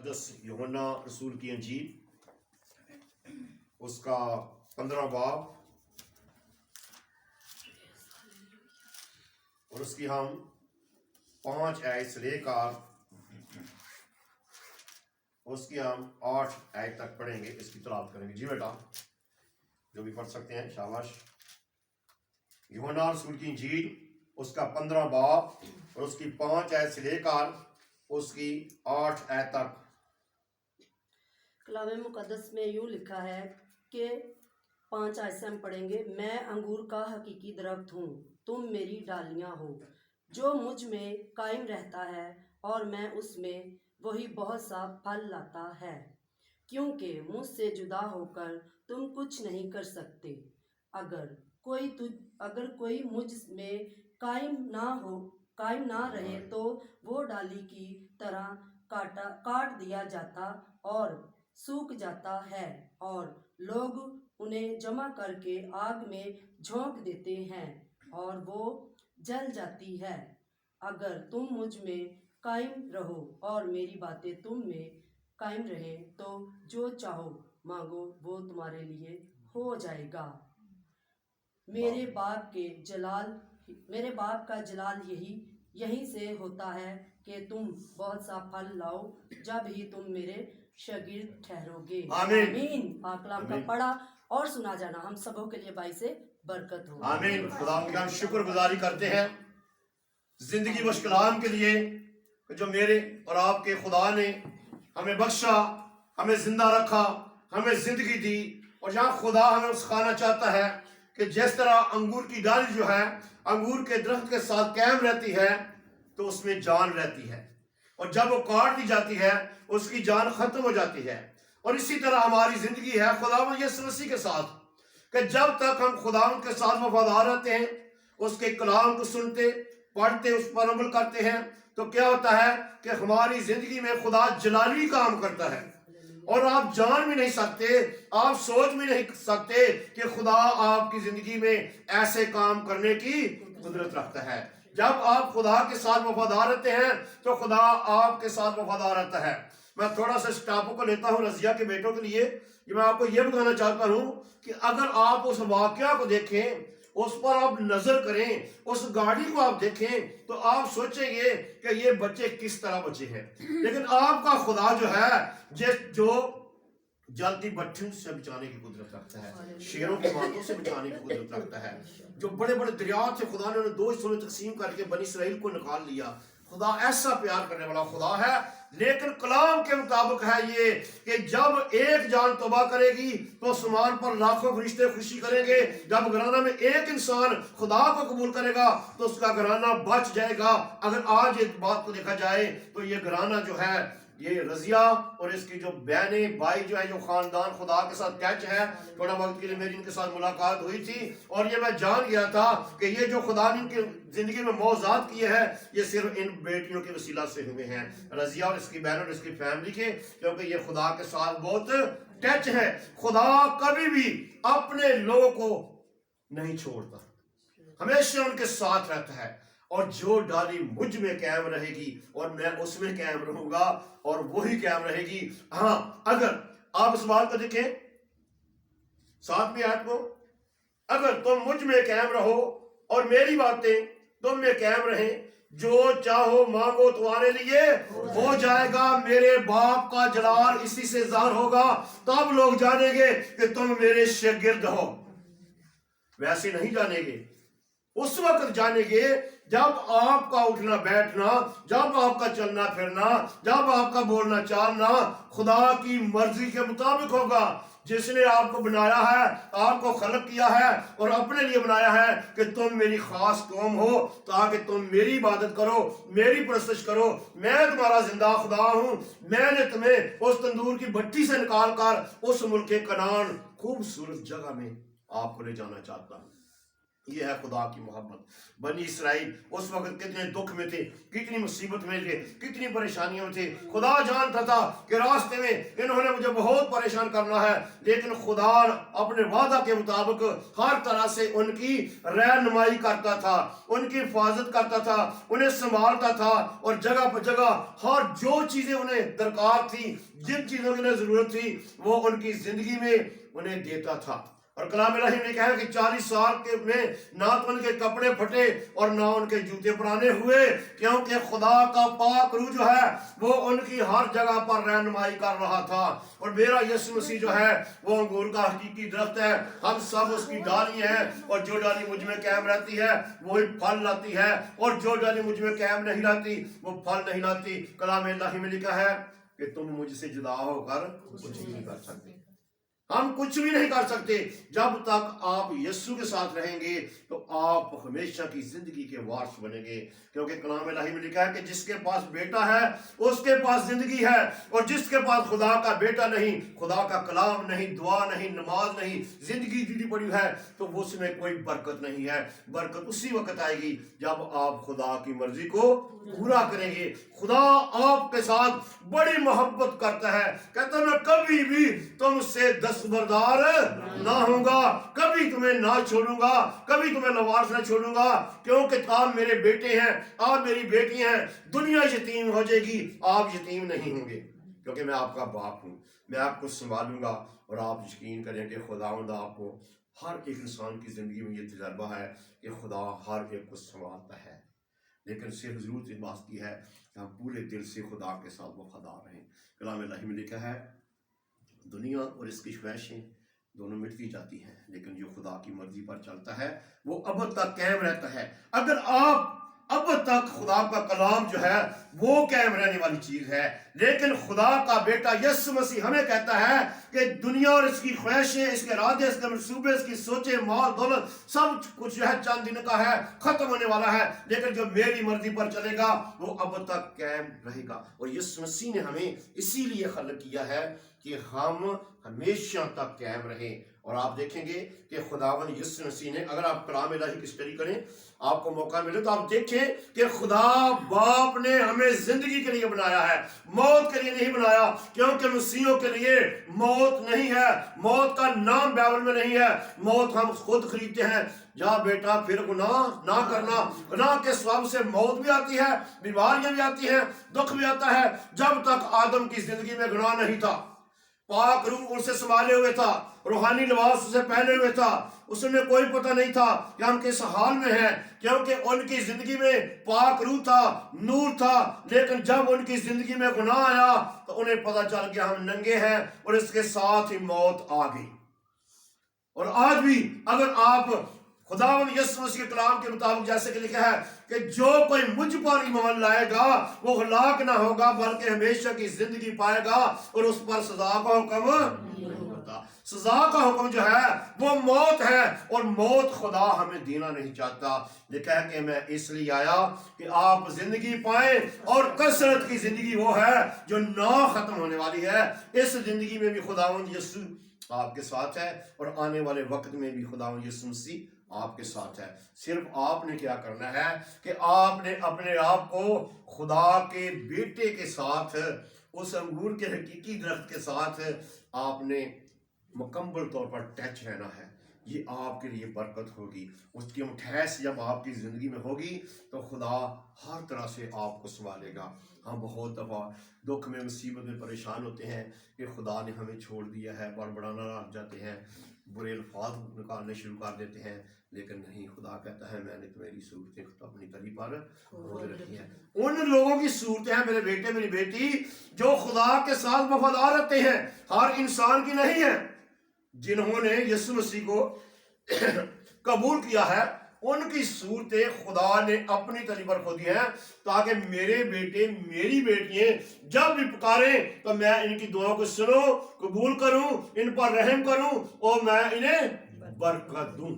मुकद्दस यूहन्ना रसूल की अंजील उसका 15 बाब और उसकी हम 5 आयत से लेकर उसकी हम 8 आयत तक पढ़ेंगे। इसकी तलावत करेंगे। जी बेटा, जो भी पढ़ सकते हैं शाबाश। यूहन्ना रसूल की अंजील उसका 15 बाब और उसकी 5 आयत से लेकर उसकी 8 आयत तक। कलाम मुकद्दस में यूँ लिखा है कि 5 आयत से हम पढ़ेंगे। मैं अंगूर का हकीकी दरख्त हूँ, तुम मेरी डालियाँ हो। जो मुझ में कायम रहता है और मैं उसमें, वही बहुत सा फल लाता है, क्योंकि मुझसे जुदा होकर तुम कुछ नहीं कर सकते। अगर कोई मुझ में कायम ना रहे तो वो डाली की तरह काट दिया जाता और सूख जाता है, और लोग उन्हें जमा करके आग में झोंक देते हैं और वो जल जाती है। अगर तुम मुझ में कायम रहो और मेरी बातें तुम में कायम रहे तो जो चाहो मांगो वो तुम्हारे लिए हो जाएगा। मेरे बाप का जलाल यहीं से होता है कि तुम बहुत सा फल लाओ, जब ही तुम मेरे शागिर्द ठहरोगे। आमीन। कलाम का पढ़ा और सुना जाना हम सबों के लिए भाई से बरकत हो। आमीन। खुदा की हम शुक्रगुजारी करते हैं जिंदगी बख्श कलाम के लिए जो मेरे और आपके खुदा ने हमें बख्शा, हमें जिंदा रखा, हमें जिंदगी दी। और जहाँ खुदा हमें सिखाना चाहता है कि जिस तरह अंगूर की डाली जो है अंगूर के दरख्त के साथ कायम रहती है तो उसमें जान रहती है, और जब वो काट दी जाती है उसकी जान खत्म हो जाती है। और इसी तरह हमारी जिंदगी है खुदावंद यीशु मसीह के साथ कि जब तक हम खुदावंद के साथ वफादार रहते हैं, उसके कलाम को सुनते, पढ़ते, उस पर अमल करते हैं, तो क्या होता है कि हमारी जिंदगी में खुदा जलाली काम करता है। और आप जान भी नहीं सकते, आप सोच भी नहीं सकते कि खुदा आपकी जिंदगी में ऐसे काम करने की कुदरत रखता है। जब आप खुदा के साथ वफादार रहते हैं तो खुदा आपके साथ वफादार रहता है। मैं थोड़ा सा स्टापों को लेता हूँ रजिया के बेटों के लिए। मैं आपको यह बताना चाहता हूँ कि अगर आप उस वाकया को देखें, उस पर आप नजर करें, उस गाड़ी को आप देखें, तो आप सोचेंगे कि ये बच्चे किस तरह बचे हैं। लेकिन आपका खुदा जो है जो जलती भट्टियों से बचाने की कुदरत रखता है, शेरों के मांतों से बचाने की कुदरत रखता है। जो बड़े बड़े दरिया थे खुदा ने उन्हें 2 हिस्सों में तकसीम करके बनी इसराइल को निकाल लिया। खुदा ऐसा प्यार करने वाला खुदा है। लेकिन कलाम के मुताबिक है ये कि जब एक जान तौबा करेगी तो आसमान पर लाखों फरिश्ते खुशी करेंगे। जब घराना में एक इंसान खुदा को कबूल करेगा तो उसका घराना बच जाएगा। अगर आज एक बात को देखा जाए तो ये घराना जो है, ये रजिया और इसकी जो बहनें भाई जो है, जो खानदान खुदा के साथ टच है, थोड़ा वक्त के लिए मेरी इनके साथ मुलाकात हुई थी और ये मैं जान गया था कि ये जो खुदा ने इनकी जिंदगी में मौजात किए हैं ये सिर्फ इन बेटियों के वसीला से हुए हैं, रजिया और इसकी बहन और इसकी फैमिली के, क्योंकि ये खुदा के साथ बहुत टच है। खुदा कभी भी अपने लोगों को नहीं छोड़ता, हमेशा उनके साथ रहता है। और जो डाली मुझ में कायम रहेगी और मैं उसमें कायम रहूंगा और वही कायम रहेगी। हाँ, अगर आप इस बात को देखें 7वीं आयत को, अगर तुम मुझ में कायम रहो और मेरी बातें तुम में कायम रहे, जो चाहो मांगो तुम्हारे लिए हो जाएगा। मेरे बाप का जलाल इसी से ज़ाहिर होगा, तब लोग जानेंगे कि तुम मेरे शागिर्द हो। वैसे नहीं जानेंगे, उस वक्त जानेंगे जब आपका उठना बैठना, जब आपका चलना फिरना, जब आपका बोलना चालना खुदा की मर्जी के मुताबिक होगा। जिसने आपको बनाया है, आपको खलक किया है और अपने लिए बनाया है कि तुम मेरी खास कौम हो, ताकि तुम मेरी इबादत करो, मेरी परस्तिश करो। मैं तुम्हारा जिंदा खुदा हूं। मैंने तुम्हें उस तंदूर की भट्टी से निकाल कर उस मुल्क कनान खूबसूरत जगह में आपको ले जाना चाहता हूं। ये है खुदा की मोहब्बत। बनी इसराइल उस वक्त कितने दुख में थे, कितनी मुसीबत में थे, कितनी परेशानियों में थे। खुदा जानता था कि रास्ते में इन्होंने मुझे बहुत परेशान करना है, लेकिन खुदा अपने वादा के मुताबिक हर तरह से उनकी रहनुमाई करता था, उनकी हिफाजत करता था, उन्हें संभालता था, और जगह पर जगह हर जो चीजें उन्हें दरकार थी, जिन चीजों की उन्हें जरूरत थी, वो उनकी जिंदगी में उन्हें देता था। और कलाम इलाही ने कहा कि 40 साल के में ना तो उनके कपड़े फटे और ना उनके जूते पुराने हुए, क्योंकि खुदा का पाक रूह जो है वो उनकी हर जगह पर रहनुमाई कर रहा था। और मेरा यीशु मसीह जो है वो अंगूर का हकीकी दरख्त है, हम सब उसकी डाली हैं, और जो डाली मुझ में कायम रहती है वही फल लाती है, और जो डाली मुझ में कायम नहीं लाती वो फल नहीं लाती। कलाम इलाही में लिखा है कि तुम मुझसे जुदा होकर कुछ नहीं कर सकते, हम कुछ भी नहीं कर सकते। जब तक आप यीशु के साथ रहेंगे तो आप हमेशा की जिंदगी के वारिस बनेंगे, क्योंकि कलाम इलाही में लिखा है कि जिसके पास बेटा है उसके पास जिंदगी है, और जिसके पास खुदा का बेटा नहीं, खुदा का कलाम नहीं, दुआ नहीं, नमाज नहीं, जिंदगी जुड़ी पड़ी है, तो उसमें कोई बरकत नहीं है। बरकत उसी वक्त आएगी जब आप खुदा की मर्जी को पूरा करेंगे। खुदा आपके साथ बड़ी मोहब्बत करता है, कहता है मैं कभी भी तुमसे दस्तबरदार ना होऊंगा, कभी तुम्हें ना छोड़ूंगा, कभी तुम्हें लवारिस ना छोड़ूंगा, क्योंकि आप मेरे बेटे हैं, आप मेरी बेटी हैं। दुनिया यतीम हो जाएगी, आप यतीम नहीं होंगे, क्योंकि मैं आपका बाप हूं, मैं आपको संभालूंगा। और आप यकीन करें कि खुदावंद आपको, हर एक इंसान की जिंदगी में ये तजर्बा है कि खुदा हर एक को संभालता है, लेकिन सिर्फ जरूरत इस बात की है कि हम पूरे दिल से खुदा के साथ वफादार रहें। कलाम इलाही में लिखा है दुनिया और इसकी ख्वाहिशें दोनों मिटती जाती हैं, लेकिन जो खुदा की मर्जी पर चलता है वो अब तक कायम रहता है। अगर आप अब तक, खुदा का कलाम जो है वो कायम रहने वाली चीज है, लेकिन खुदा का बेटा यीशु मसीह हमें कहता है कि दुनिया और इसकी ख्वाहिशें, इसके इरादे, इसके मंसूबे, इसकी सोचे, माल दौलत, सब कुछ जो है चंद दिन का है, खत्म होने वाला है, लेकिन जो मेरी मर्जी पर चलेगा वो अब तक कायम रहेगा। और यीशु मसीह ने हमें इसीलिए खलक किया है कि हम हमेशा तक कायम रहें। और आप देखेंगे कि खुदावन यीशु मसीह ने, अगर आप कलाम इलाही की स्टडी करें, आपको मौका मिले तो आप देखें कि खुदा बाप ने हमें जिंदगी के लिए बनाया है, मौत के लिए नहीं बनाया, क्योंकि मसीहों के लिए मौत नहीं है, मौत का नाम बाइबल में नहीं है। मौत हम खुद खरीदते हैं। जा बेटा फिर गुनाह ना करना। गुनाह के स्वभाव से मौत भी आती है, बीमारियां भी आती हैं, दुख भी आता है। जब तक आदम की जिंदगी में गुनाह नहीं था, पाक रूह उसे संभाले हुए था, रूहानी लिबास उसे पहने हुए था, उसमें कोई पता नहीं था कि हम किस हाल में हैं, क्योंकि उनकी जिंदगी में पाक रूह था, नूर था। लेकिन जब उनकी जिंदगी में गुनाह आया तो उन्हें पता चल गया हम नंगे हैं, और इसके साथ ही मौत आ गई। और आज भी अगर आप खुदावंद यीशु मसीह के कलाम के मुताबिक, जैसे कि लिखा है कि जो कोई मुझ पर ईमान लाएगा वो हलाक ना होगा बल्कि हमेशा की जिंदगी पाएगा, और उस पर सजा का हुक्म नहीं होता। सजा का हुक्म जो है वो मौत है, और मौत खुदा हमें देना नहीं चाहता। लिखा है कि मैं इसलिए आया कि आप जिंदगी पाएं, और कसरत की जिंदगी वो है जो ना खत्म होने वाली है। इस जिंदगी में भी खुदावंद यीशु आपके साथ है, और आने वाले वक्त में भी खुदावंद यीशु मसीह आपके साथ है। सिर्फ आपने क्या करना है कि आपने अपने आप को खुदा के बेटे के साथ, उस अंगूर के हकीकी दरख्त के साथ आपने मुकम्मल तौर पर टच रहना है। ये आपके लिए बरकत होगी। उसकी ठहस जब आपकी ज़िंदगी में होगी तो खुदा हर तरह से आपको संभालेगा। हम बहुत दफ़ा दुख में, मुसीबत में परेशान होते हैं कि खुदा ने हमें छोड़ दिया है, बड़बड़ाना लग जाते हैं, बुरे अल्फाज निकालने शुरू कर देते हैं। लेकिन नहीं, खुदा कहता है मैंने तुम्हारी सूरतें अपनी तली पर खोद रखी हैं। उन लोगों की सूरतें हैं, मेरे बेटे मेरी बेटी, जो खुदा के साथ वफादार रहते हैं, हर इंसान की नहीं है। जिन्होंने यीशु मसीह को कबूल किया है उनकी सूरतें खुदा ने अपनी तली पर खोदी हैं, ताकि मेरे बेटे मेरी बेटियां जब भी पुकारें तो मैं इनकी दुआओं को सुनूं, कबूल करूं, इन पर रहम करूं, और मैं इन्हें बरकत दूं,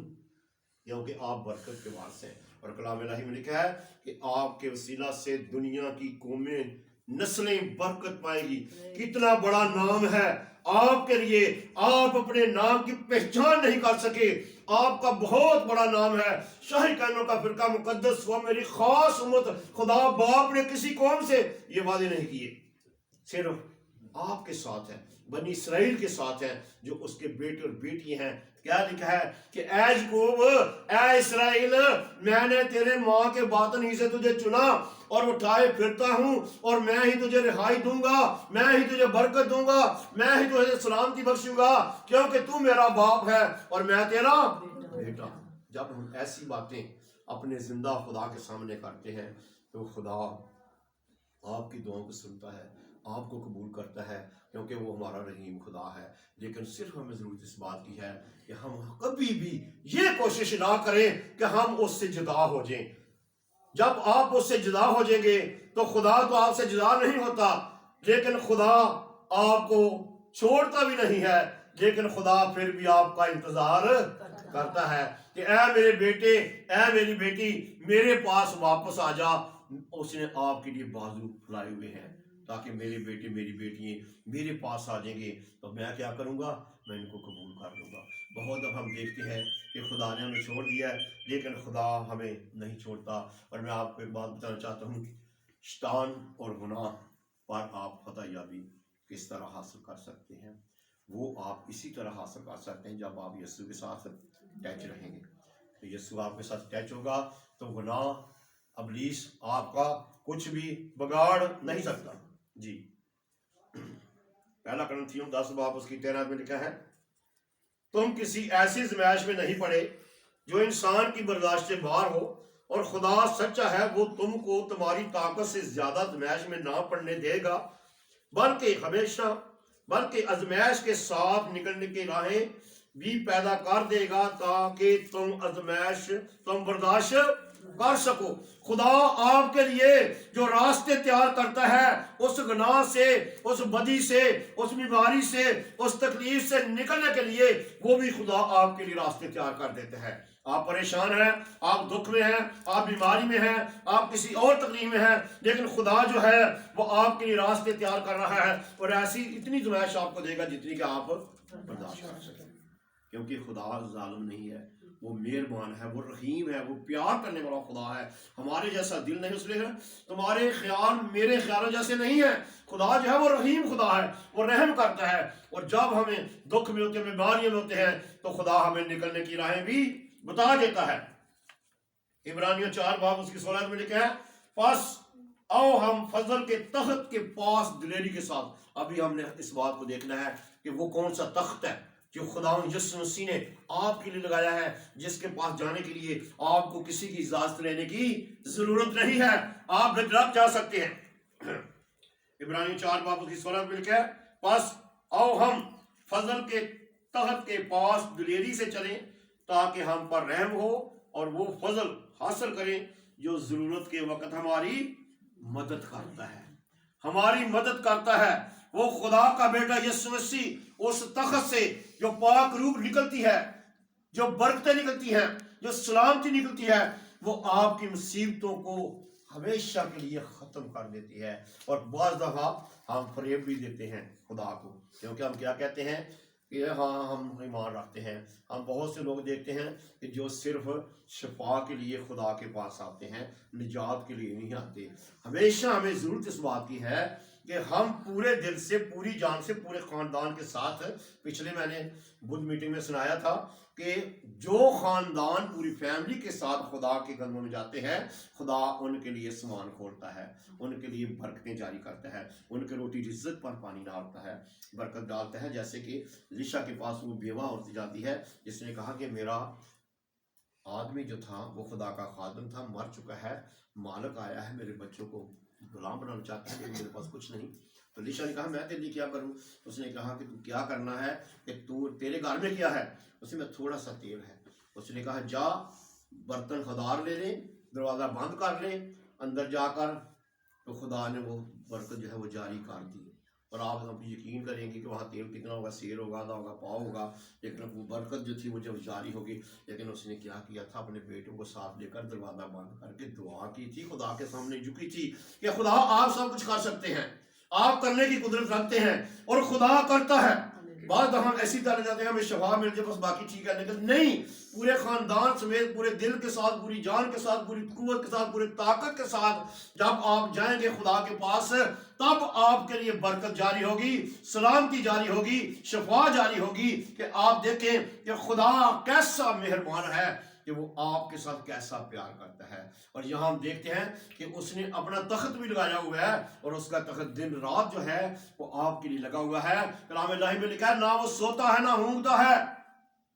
क्योंकि आप बरकत के वारिस हैं। और कलाम इलाही में लिखा है कि आपके वसीला से दुनिया की कौमें नस्लें बरकत पाएंगी। कितना बड़ा नाम है आपके लिए, आप अपने नाम की पहचान नहीं कर सके, आपका बहुत बड़ा नाम है। शाही कहनों का फिरका मुकद्दस हुआ मेरी खास उम्मत, खुदा बाप ने किसी कौम से ये वादे नहीं किए, सिर्फ आपके साथ है, बनी इसराइल के साथ है जो उसके बेटे और बेटी हैं। क्या लिखा है कि ऐ याकूब, ऐ इसराइल, मैंने तेरे माँ के बातन ही से तुझे चुना और उठाए फिरता हूँ, और मैं ही तुझे रिहाई दूंगा, मैं ही तुझे बरकत दूंगा, मैं ही तुझे सलामती बख्शूंगा, क्योंकि तू मेरा बाप है और मैं तेरा बेटा। जब हम ऐसी बातें अपने जिंदा खुदा के सामने करते हैं तो खुदा आपकी दुआओं को सुनता है, आपको कबूल करता है, क्योंकि वो हमारा रहीम खुदा है। लेकिन सिर्फ हमें ज़रूरत इस बात की है कि हम कभी भी ये कोशिश ना करें कि हम उससे जुदा हो जाएं। जब आप उससे जुदा हो जाएंगे तो खुदा तो आपसे जुदा नहीं होता, लेकिन खुदा आपको छोड़ता भी नहीं है, लेकिन खुदा फिर भी आपका इंतजार करता है कि ऐ मेरे बेटे, ऐ मेरी बेटी, मेरे पास वापस आ जा। उसने आपके लिए बाजू फैलाए हुए हैं ताकि मेरे बेटे मेरी बेटियां मेरे पास आ जाएंगे तो मैं क्या करूंगा, मैं इनको कबूल कर लूंगा। बहुत दफ़ा हम देखते हैं कि खुदा ने हमें छोड़ दिया है, लेकिन खुदा हमें नहीं छोड़ता। और मैं आपको एक बात बताना चाहता हूँ, शैतान और गुनाह पर आप फतह याबी किस तरह हासिल कर सकते हैं, वो आप इसी तरह हासिल कर सकते हैं जब आप यीशु के साथ टच रहेंगे। तो यीशु आपके साथ टच होगा तो गुनाह, अबलीस आपका कुछ भी बिगाड़ नहीं सकता। जी, पहला करंथियों 10 बाब उसकी 13 में लिखा है, तुम किसी ऐसी आज़माइश में नहीं पड़े जो इंसान की बर्दाश्त से बाहर हो, और खुदा सच्चा है, वो तुमको तुम्हारी ताकत से ज्यादा आज़माइश में ना पड़ने देगा, बल्कि आज़माइश के साथ निकलने की राहें भी पैदा कर देगा ताकि तुम बर्दाश्त कर सको। खुदा आपके लिए जो रास्ते तैयार करता है, उस गुनाह से, उस बदी से, उस बीमारी से, उस तकलीफ से निकलने के लिए वो भी खुदा आपके लिए रास्ते तैयार कर देता है। आप परेशान हैं, आप दुख में हैं, आप बीमारी में हैं, आप किसी और तकलीफ में हैं, लेकिन खुदा जो है वो आपके लिए रास्ते तैयार कर रहा है और ऐसी इतनी आज़माइश आपको देगा जितनी कि आप बर्दाश्त कर सकें, क्योंकि खुदा जालिम नहीं है, वो मेहरबान है, वो रहीम है, वो प्यार करने वाला खुदा है। हमारे जैसा दिल नहीं उसने है, तुम्हारे ख्याल मेरे ख्यालों जैसे नहीं है। खुदा जो है वो रहीम खुदा है, वो रहम करता है, और जब हमें दुख में होते हैं, बीमारियों में होते हैं, तो खुदा हमें निकलने की राहें भी बता देता है। इब्रानियों 4 बाब उसकी 16 में लिखा है, बस आओ हम फजल के तख्त के पास दिलेरी के साथ। अभी हमने इस बात को देखना है कि वो कौन सा तख्त है जो खुदा यीशु मसीह ने आपके लिए लगाया है, जिसके पास जाने के लिए आपको किसी की इजाजत लेने की जरूरत नहीं है, आप बेदराक जा सकते हैं। इब्रानियों 4 बाब उसकी 16 में लिखा है, बस आओ हम फजल के तख्त के पास दिलेरी से चलें ताकि हम पर रहम हो और वो फजल हासिल करें जो जरूरत के वक्त हमारी मदद करता है, हमारी मदद करता है। वो खुदा का बेटा यीशु मसीह उस तख्त से जो पाक रूह निकलती है, जो बरकतें निकलती हैं, जो सलामती निकलती है, वो आपकी मुसीबतों को हमेशा के लिए खत्म कर देती है। और बाज़ दफा हम फरेब भी देते हैं खुदा को, क्योंकि हम क्या कहते हैं कि हाँ हम ईमान रखते हैं। हम बहुत से लोग देखते हैं कि जो सिर्फ शफा के लिए खुदा के पास आते हैं, निजात के लिए नहीं आते। हमेशा हमें ज़रूरत इस बात की है कि हम पूरे दिल से, पूरी जान से, पूरे ख़ानदान के साथ, पिछले मैंने बुध मीटिंग में सुनाया था कि जो ख़ानदान पूरी फैमिली के साथ खुदा के कदमों में जाते हैं, खुदा उनके लिए सामान खोलता है, उनके लिए बरकतें जारी करता है, उनके रोटी रिज़्क़ पर पानी डालता है, बरकत डालता है। जैसे कि लिशा के पास वो बेवा होती जाती है जिसने कहा कि मेरा आदमी जो था वो खुदा का खादम था, मर चुका है, मालिक आया है, मेरे बच्चों को गुलाम बनाना चाहता है, लेकिन मेरे पास कुछ नहीं। तो लिशा ने कहा मैं तेरे लिए क्या करूं? उसने कहा कि तू क्या करना है, कि तू तेरे घर में क्या है? उसमें थोड़ा सा तेल है। उसने कहा जा बर्तन खुदार ले ले, दरवाज़ा बंद कर ले, अंदर जाकर। तो खुदा ने वो बरकत जो है वो जारी कर दी। اور آپ یقین کریں گے کہ وہاں تیل کتنا ہوگا، سیر ہوگا، آدھا ہوگا، پاؤ ہوگا، لیکن وہ برکت جو تھی وہ جب جاری ہوگی. لیکن اس نے کیا کیا تھا، اپنے بیٹوں کو ساتھ لے کر دروازہ بند کر کے دعا کی تھی، خدا کے سامنے جھکی تھی کہ خدا آپ سب کچھ کر سکتے ہیں، آپ کرنے کی قدرت رکھتے ہیں اور خدا کرتا ہے. بعض دفعہ ایسی طرح جاتے ہیں ہمیں شفا مل جائے بس باقی ٹھیک ہے، لیکن نہیں، پورے خاندان سمیت، پورے دل کے ساتھ، پوری جان کے ساتھ، پوری قوت کے ساتھ، پوری طاقت کے ساتھ جب آپ جائیں گے خدا کے پاس، تب آپ کے لیے برکت جاری ہوگی، سلامتی جاری ہوگی، شفا جاری ہوگی. کہ آپ دیکھیں کہ خدا کیسا مہربان ہے، کہ وہ آپ کے ساتھ کیسا پیار کرتا ہے. اور یہاں ہم دیکھتے ہیں کہ اس نے اپنا تخت بھی لگایا ہوا ہے، اور اس کا تخت دن رات جو ہے وہ آپ کے لیے لگا ہوا ہے. کلام الہی میں لکھا ہے نہ وہ سوتا ہے نہ اونگتا ہے،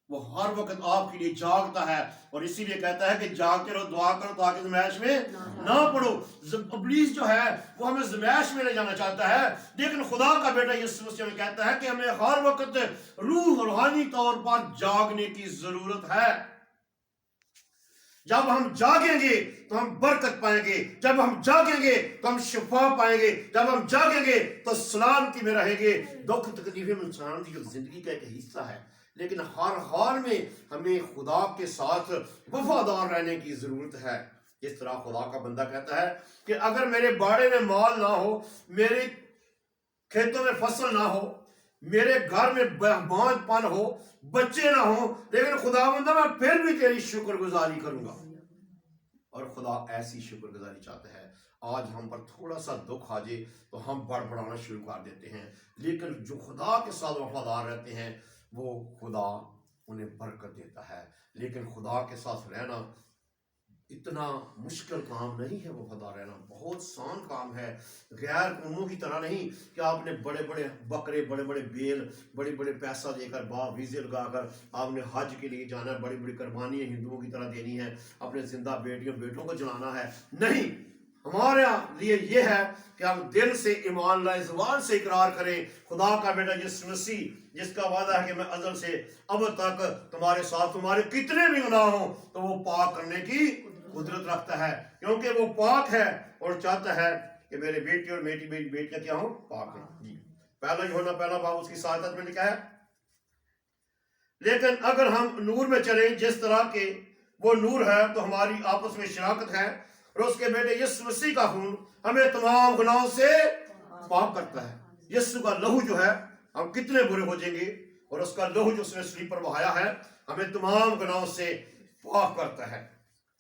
وہ ہر وقت آپ کے لیے جاگتا ہے. اور اسی لیے کہتا ہے کہ جاگتے رہو، دعا کرو تاکہ آزمائش میں نہ پڑو. ابلیس جو ہے وہ ہمیں آزمائش میں لے جانا چاہتا ہے، لیکن خدا کا بیٹا یسوع مسیح میں کہتا ہے کہ ہمیں ہر وقت روحانی طور پر جاگنے کی ضرورت ہے. جب ہم جاگیں گے تو ہم برکت پائیں گے، جب ہم جاگیں گے تو ہم شفا پائیں گے، جب ہم جاگیں گے تو سلامتی میں رہیں گے. دکھ تکلیفیں انسان کی زندگی کا ایک حصہ ہے، لیکن ہر حال میں ہمیں خدا کے ساتھ وفادار رہنے کی ضرورت ہے. اس طرح خدا کا بندہ کہتا ہے کہ اگر میرے باڑے میں مال نہ ہو، میرے کھیتوں میں فصل نہ ہو، میرے گھر میں بانجھ پن ہو، بچے نہ ہوں، لیکن خدا بندہ میں پھر بھی تیری شکر گزاری کروں گا. اور خدا ایسی شکر گزاری چاہتا ہے. آج ہم پر تھوڑا سا دکھ آ جائے تو ہم بڑبڑانا شروع کر دیتے ہیں، لیکن جو خدا کے ساتھ وفادار رہتے ہیں وہ خدا انہیں برکت دیتا ہے. لیکن خدا کے ساتھ رہنا اتنا مشکل کام نہیں ہے، وفادار رہنا بہت آسان کام ہے. غیر قوموں کی طرح نہیں کہ آپ نے بڑے بڑے بکرے، بڑے بڑے بیل، بڑے بڑے پیسہ دے کر ویزے لگا کر آپ نے حج کے لیے جانا ہے، بڑی بڑی قربانیاں ہندوؤں کی طرح دینی ہے، اپنے زندہ بیٹیوں بیٹوں کو جلانا ہے. نہیں، ہمارے لیے یہ ہے کہ ہم دل سے ایمان لائیں، زبان سے اقرار کریں خدا کا بیٹا یسوع مسیح جس کا وعدہ ہے کہ میں ازل سے اب تک تمہارے ساتھ، تمہارے کتنے بھی گناہ ہوں تو وہ پاک کرنے کی قدرت رکھتا ہے، کیونکہ وہ پاک ہے اور چاہتا ہے کہ میرے بیٹی اور میری بیٹیاں کیا ہوں، پاک ہیں. جی پہلا یوحنا پہلا باب اس کی 7 میں لکھا ہے لیکن اگر ہم نور میں چلیں جس طرح کے وہ نور ہے تو ہماری آپس میں شراکت ہے، اور اس کے بیٹے یسوع مسیح کا خون ہمیں تمام گناہوں سے پاک کرتا ہے. یسوع کا لہو جو ہے، ہم کتنے برے ہو جائیں گے، اور اس کا لہو جو اس نے صلیب پر بہایا ہے ہمیں تمام گناہوں سے پاک کرتا ہے،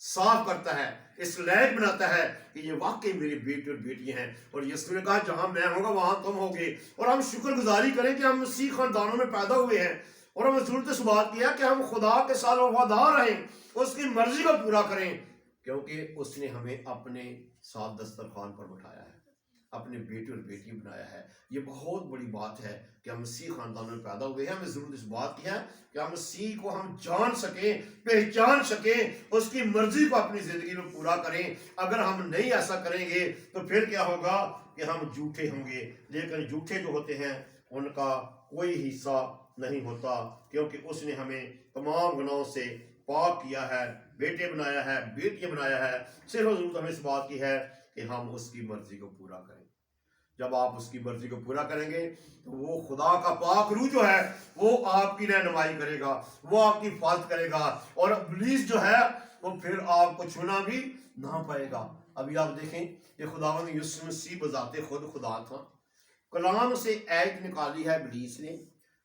صاف کرتا ہے، اس لائق بناتا ہے کہ یہ واقعی میری بیٹی اور بیٹی ہیں. اور یسوع نے کہا جہاں میں ہوں گا وہاں تم ہوگے. اور ہم شکر گزاری کریں کہ ہم مسیح خاندانوں میں پیدا ہوئے ہیں، اور ہمیں ضرورت اس بات کی ہے کہ ہم خدا کے ساتھ وفادار رہیں، اس کی مرضی کو پورا کریں، کیونکہ اس نے ہمیں اپنے ساتھ دسترخوان پر بٹھایا ہے، اپنے بیٹے اور بیٹی بنایا ہے. یہ بہت بڑی بات ہے کہ ہم مسیح خاندان میں پیدا ہوئے ہیں. ہمیں ضرورت اس بات کی ہے کہ ہم مسیح کو ہم جان سکیں، پہچان سکیں، اس کی مرضی کو اپنی زندگی میں پورا کریں. اگر ہم نہیں ایسا کریں گے تو پھر کیا ہوگا کہ ہم جھوٹے ہوں گے. لیکن جھوٹے جو ہوتے ہیں ان کا کوئی حصہ نہیں ہوتا، کیونکہ اس نے ہمیں تمام گناہوں سے پاک کیا ہے، بیٹے بنایا ہے، بیٹیاں بنایا ہے. صرف ضرورت ہمیں اس بات کی ہے کہ ہم اس کی مرضی کو پورا کریں. جب آپ اس کی مرضی کو پورا کریں گے تو وہ خدا کا پاک روح جو ہے وہ آپ کی رہنمائی کرے گا، وہ آپ کی حفاظت کرے گا، اور ابلیس جو ہے وہ پھر آپ کو چھونا بھی نہ پائے گا. ابھی آپ دیکھیں کہ خداوند یسوع مسیح بذات خود خدا تھا. کلام سے ایت نکالی ہے ابلیس نے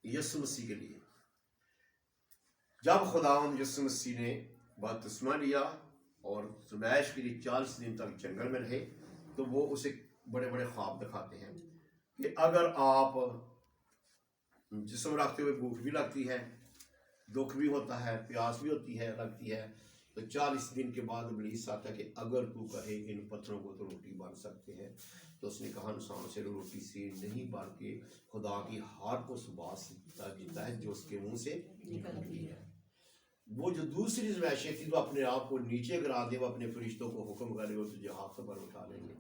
یسوع مسیح کے لیے. جب خداوند یسوع مسیح نے بپتسمہ لیا اور زبیش کے لیے 40 دن تک جنگل میں رہے تو وہ اسے بڑے بڑے خواب دکھاتے ہیں کہ اگر آپ جسم رکھتے ہوئے بھوک بھی لگتی ہے، دکھ بھی ہوتا ہے، پیاس بھی ہوتی ہے، لگتی ہے، تو 40 دن کے بعد ابلیس آتا ہے کہ اگر تو کہے ان پتھروں کو تو روٹی بن سکتے ہیں. تو اس نے کہا انسان سے روٹی سے نہیں بلکہ خدا کی ہر اس بات سے جیتا ہے جو اس کے منہ سے نکلتی ہے. وہ جو دوسری زویشیں تھی تو اپنے آپ کو نیچے گرا دے، وہ اپنے فرشتوں کو حکم کرے وہ تجھے ہاتھ پر اٹھا لیں گے.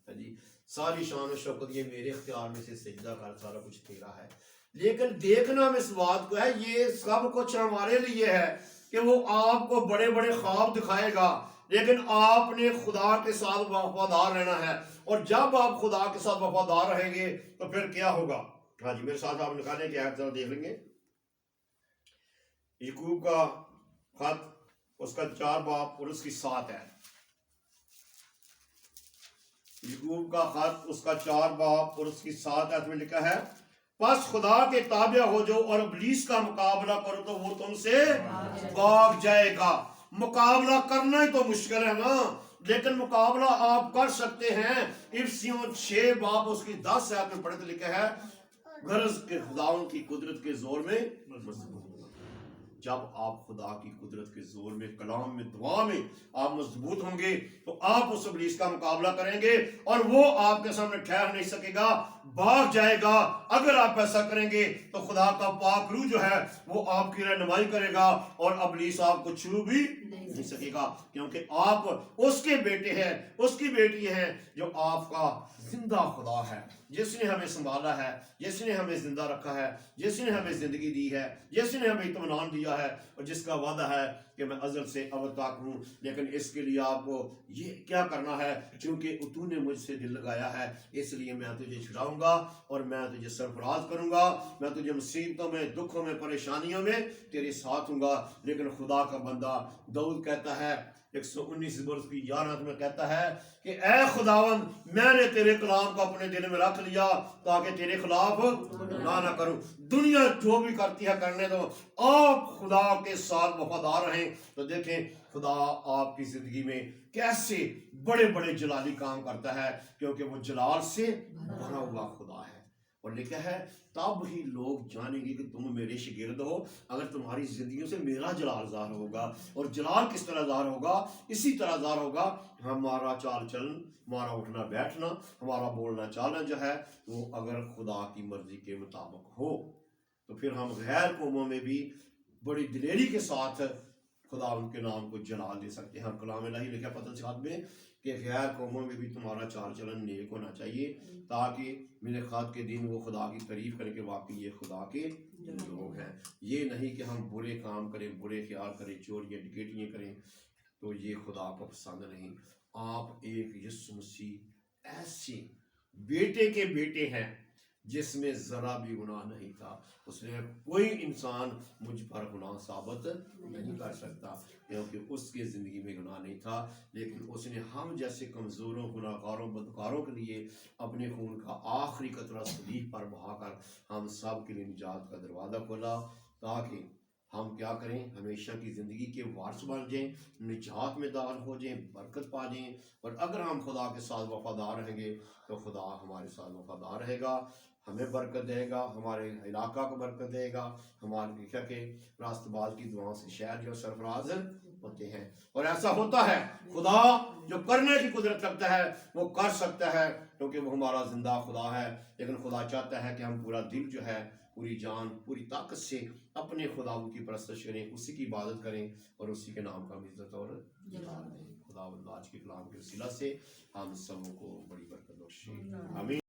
جی ساری شان و شوکت یہ میرے اختیار میں سے سجدہ کر، سارا کچھ تیرا ہے. لیکن دیکھنا ہم اس بات کو ہے، یہ سب کچھ ہمارے لیے ہے کہ وہ آپ کو بڑے بڑے خواب دکھائے گا، لیکن آپ نے خدا کے ساتھ وفادار رہنا ہے، اور جب آپ خدا کے ساتھ وفادار رہیں گے تو پھر کیا ہوگا؟ ہاں جی، میرے ساتھ آپ نکالیں کہ آپ ذرا دیکھ لیں گے یعقوب کا خط اس کا 4 باب اور اس کی 7 ہے۔ یعقوب کا خط اس کا 4 باب اور اس کی 7 آیت میں لکھا ہے، پس خدا کے تابع ہو جو اور ابلیس کا مقابلہ کرو تو وہ تم سے بھاگ جائے گا۔ مقابلہ کرنا ہی تو مشکل ہے نا، لیکن مقابلہ آپ کر سکتے ہیں۔ افسیوں 6 باب اس کی 10 آیت میں پڑھتے لکھا ہے، غرض کے خداوند کی قدرت کے زور میں مضبوط۔ جب آپ خدا کی قدرت کے زور میں، کلام میں، دعا میں آپ مضبوط ہوں گے تو آپ اس ابلیس کا مقابلہ کریں گے اور وہ آپ کے سامنے ٹھہر نہیں سکے گا، بھاگ جائے گا۔ اگر آپ ایسا کریں گے تو خدا کا پاک روح جو ہے وہ آپ کی رہنمائی کرے گا اور ابلیس آپ کو چھو بھی نہیں سکے گا، کیونکہ آپ اس کے بیٹے ہیں، اس کی بیٹی ہیں، جو آپ کا زندہ خدا ہے، جس نے ہمیں سنبھالا ہے، جس نے ہمیں زندہ رکھا ہے، جس نے ہمیں زندگی دی ہے، جس نے ہمیں اطمینان دیا ہے، اور جس کا وعدہ ہے کہ میں ازل سے ابد تک ہوں۔ لیکن اس کے لیے آپ کو یہ کیا کرنا ہے؟ چونکہ تو نے مجھ سے دل لگایا ہے، اس لیے میں تجھے چھڑاؤں گا اور میں تجھے سرفراز کروں گا، میں تجھے مصیبتوں میں، دکھوں میں، پریشانیوں میں تیرے ساتھ ہوں گا۔ لیکن خدا کا بندہ داؤد کہتا ہے 119 برس کی 11 میں کہتا ہے کہ اے خداوند، میں نے تیرے کلام کو اپنے دل میں رکھ لیا تاکہ تیرے خلاف گناہ نہ کروں۔ دنیا جو بھی کرتی ہے کرنے دو، آپ خدا کے ساتھ وفادار رہیں تو دیکھیں خدا آپ کی زندگی میں کیسے بڑے بڑے جلالی کام کرتا ہے، کیونکہ وہ جلال سے بھرا ہوا خدا ہے۔ اور لکھا ہے تب ہی لوگ جانیں گے کہ تم میرے شاگرد ہو، اگر تمہاری زندگیوں سے میرا جلال ظاہر ہوگا۔ اور جلال کس طرح ظاہر ہوگا؟ اسی طرح ظاہر ہوگا ہمارا چال چلن، ہمارا اٹھنا بیٹھنا، ہمارا بولنا چالنا جو ہے وہ اگر خدا کی مرضی کے مطابق ہو، تو پھر ہم غیر قوموں میں بھی بڑی دلیری کے ساتھ خدا ان کے نام کو جلال دے سکتے ہیں۔ کلام الہی لکھا پتہ خط میں کہ غیر قوموں میں بھی تمہارا چال چلن نیک ہونا چاہیے، تاکہ ملاقات کے دن وہ خدا کی تعریف کریں کہ واقعی یہ خدا کے لوگ ہیں۔ یہ نہیں کہ ہم برے کام کریں، برے خیال کریں، چوریاں ڈکیٹیاں کریں، تو یہ خدا کو پسند نہیں۔ آپ ایک یسوع مسیح ایسے بیٹے کے بیٹے ہیں جس میں ذرا بھی گناہ نہیں تھا۔ اس نے کوئی انسان مجھ پر گناہ ثابت نہیں کر سکتا، کیونکہ اس کے زندگی میں گناہ نہیں تھا، لیکن اس نے ہم جیسے کمزوروں، گناہگاروں، بدکاروں کے لیے اپنے خون کا آخری قطرہ صلیب پر بہا کر ہم سب کے لیے نجات کا دروازہ کھولا، تاکہ ہم کیا کریں؟ ہمیشہ کی زندگی کے وارث بن جائیں، نجات میں داخل ہو جائیں، برکت پا جائیں۔ اور اگر ہم خدا کے ساتھ وفادار رہیں گے تو خدا ہمارے ساتھ وفادار رہے گا، ہمیں برکت دے گا، ہمارے علاقہ کو برکت دے گا۔ ہمارے لکھا کہ راست باز کی دعاؤں سے شہر جو سرفراز ہوتے ہیں، اور ایسا ہوتا ہے۔ خدا جو کرنے کی قدرت رکھتا ہے وہ کر سکتا ہے، کیونکہ وہ ہمارا زندہ خدا ہے۔ لیکن خدا چاہتا ہے کہ ہم پورا دل جو ہے، پوری جان، پوری طاقت سے اپنے خدا کی پرستش کریں، اسی کی عبادت کریں اور اسی کے نام کا عزت اور جلال دیں۔ خدا آج کے کلام کے وسیلہ سے ہم سب کو بڑی برکت بخشے، آمین۔